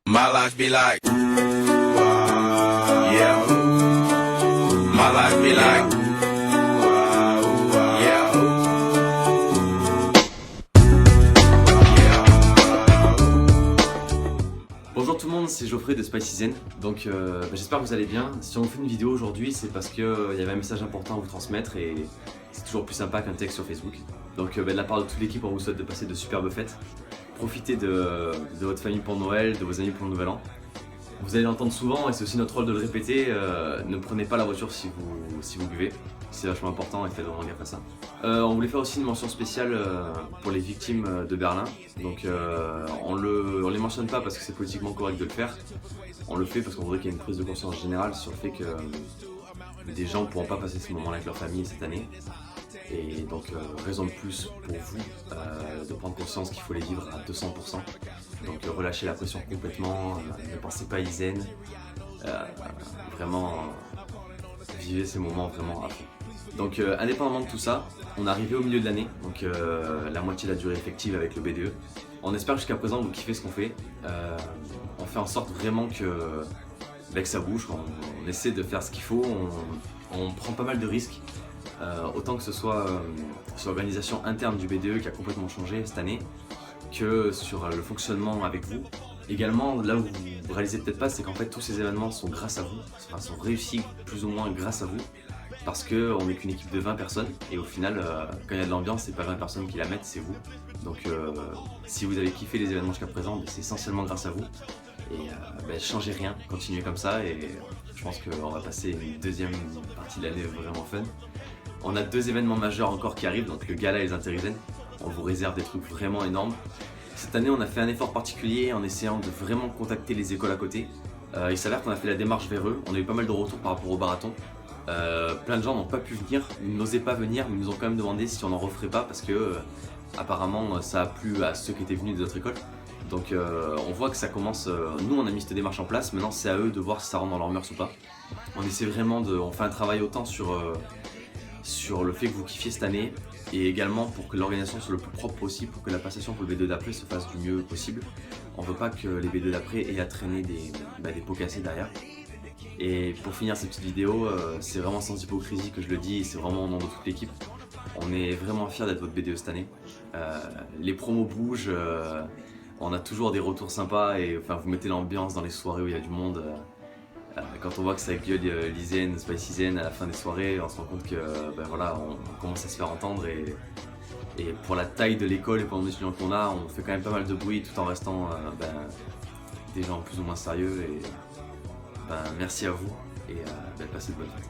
My life be like, yeah. My life be like, yeah. Bonjour tout le monde, c'est Geoffrey de Spicy Zen. Donc j'espère que vous allez bien. Si on vous fait une vidéo aujourd'hui, c'est parce qu'il y avait un message important à vous transmettre et c'est toujours plus sympa qu'un texte sur Facebook. Donc de la part de toute l'équipe, on vous souhaite de passer de superbes fêtes. Profitez de votre famille pour Noël, de vos amis pour le Nouvel An. Vous allez l'entendre souvent et c'est aussi notre rôle de le répéter, ne prenez pas la voiture si vous buvez. C'est vachement important et faites vraiment gaffe à ça. On voulait faire aussi une mention spéciale pour les victimes de Berlin. Donc on les mentionne pas parce que c'est politiquement correct de le faire. On le fait parce qu'on voudrait qu'il y ait une prise de conscience générale sur le fait que des gens ne pourront pas passer ce moment-là avec leur famille cette année. Et donc raison de plus pour vous de prendre conscience qu'il faut les vivre à 200%. Donc relâchez la pression complètement, ne pensez pas zen, vraiment vivez ces moments vraiment à fond. Donc indépendamment de tout ça, on est arrivé au milieu de l'année, donc la moitié de la durée effective avec le BDE. On espère jusqu'à présent vous kiffez ce qu'on fait. On fait en sorte vraiment que ça bouge, on essaie de faire ce qu'il faut, on prend pas mal de risques. Autant que ce soit sur l'organisation interne du BDE qui a complètement changé cette année, que sur le fonctionnement avec vous. Également, là où vous réalisez peut-être pas, c'est qu'en fait tous ces événements sont grâce à vous, enfin, sont réussis plus ou moins grâce à vous, parce qu'on n'est qu'une équipe de 20 personnes et au final, quand il y a de l'ambiance, c'est pas 20 personnes qui la mettent, c'est vous. Donc si vous avez kiffé les événements jusqu'à présent, c'est essentiellement grâce à vous. Et changez rien, continuez comme ça et je pense qu'on va passer une deuxième partie de l'année vraiment fun. On a 2 événements majeurs encore qui arrivent, donc le gala et les intérisaines. On vous réserve des trucs vraiment énormes. Cette année, on a fait un effort particulier en essayant de vraiment contacter les écoles à côté. Il s'avère qu'on a fait la démarche vers eux. On a eu pas mal de retours par rapport au marathon. Plein de gens n'ont pas pu venir, ils n'osaient pas venir, mais ils nous ont quand même demandé si on n'en referait pas parce que apparemment ça a plu à ceux qui étaient venus des autres écoles. Donc on voit que ça commence, nous on a mis cette démarche en place, maintenant c'est à eux de voir si ça rentre dans leurs mœurs ou pas. On essaie vraiment on fait un travail autant sur le fait que vous kiffiez cette année et également pour que l'organisation soit le plus propre possible pour que la passation pour le B2 d'après se fasse du mieux possible. On veut pas que les B2 d'après aient à traîner des pots cassés derrière. Et pour finir cette petite vidéo, c'est vraiment sans hypocrisie que je le dis, c'est vraiment au nom de toute l'équipe. On est vraiment fiers d'être votre BDE cette année. Les promos bougent, on a toujours des retours sympas et enfin, vous mettez l'ambiance dans les soirées où il y a du monde. Quand on voit que ça gueule l'Isen, Spicy Zen à la fin des soirées, on se rend compte que voilà, on commence à se faire entendre et pour la taille de l'école et pour les étudiants qu'on a, on fait quand même pas mal de bruit tout en restant des gens plus ou moins sérieux et merci à vous et passez de bonnes fêtes.